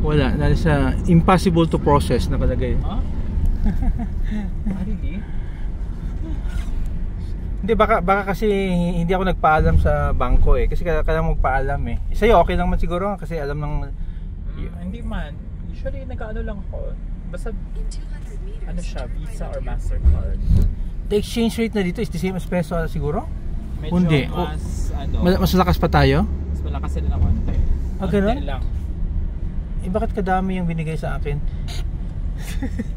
Wala, nasa impossible to process nakalagay. Huh? Really? Hindi, baka kasi hindi ako nagpaalam sa bangko eh. Kasi kailangan magpaalam eh. Sa'yo okay lang man siguro kasi alam ng... Hindi man. Usually nag-ano lang ako. Basta ano siya, Visa or Mastercard. The exchange rate na dito is the same as peso siguro? Medyo Hindi. Mas lakas pa tayo? Mas malakas sila ng konti. Ganun? Lang. Eh bakit kadami yung binigay sa akin?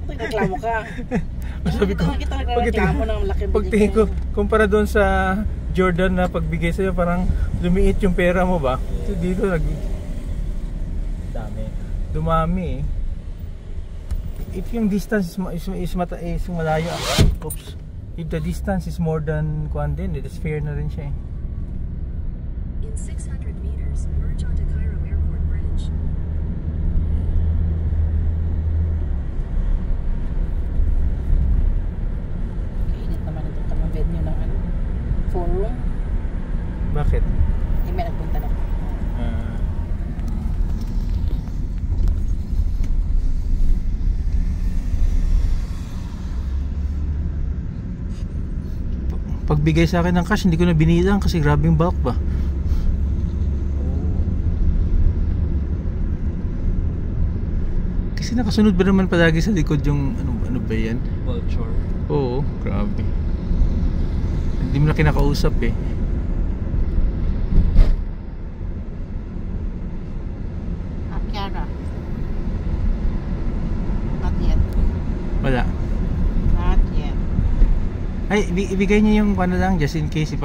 Nagreklamo ka. Sabi ko, nagreklamo ng laki pagtingin ko, kumpara doon sa Jordan na pagbigay sa'yo, parang lumiit yung pera mo ba? So dito dumami eh. If yung distance is malayo, oops. If the distance is more than kuan din, it is fair na rin siya eh. In 600 meters, merge onto Cairo Airport Bridge. Kainit naman ito tamang venue ng ano, forum. Bakit? Eh, may nagpunta na. Pagbigay sa akin ng cash, hindi ko na binilang kasi grabing bulk ba. Kasi nakasunod ba naman palagi sa likod yung ano ba yan? Vulture. Oo, grabe. Hindi mo na kinakausap eh. Kiara. Not yet. Wala. Not yet. Ay, ibigay niyo yung ano lang just in case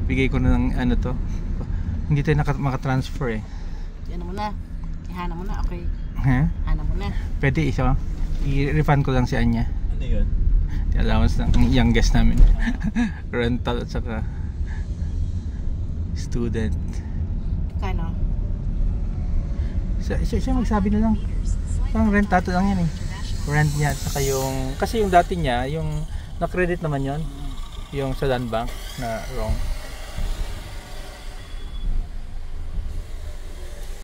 bigay ko na ng ano to. Hindi tayo makatransfer eh. Ano mo na? Ihana mo na, okay. Ha? Hana mo na. Pwede isa. I-refund ko lang si Anya. Ano yun? The allowance ng youngest namin. Rental at saka student. Kano? Siya magsabi na lang. Parang rentato lang yan eh. Rent niya at saka yung... Kasi yung dati niya, yung na-credit naman yon, yung sa land bank na wrong.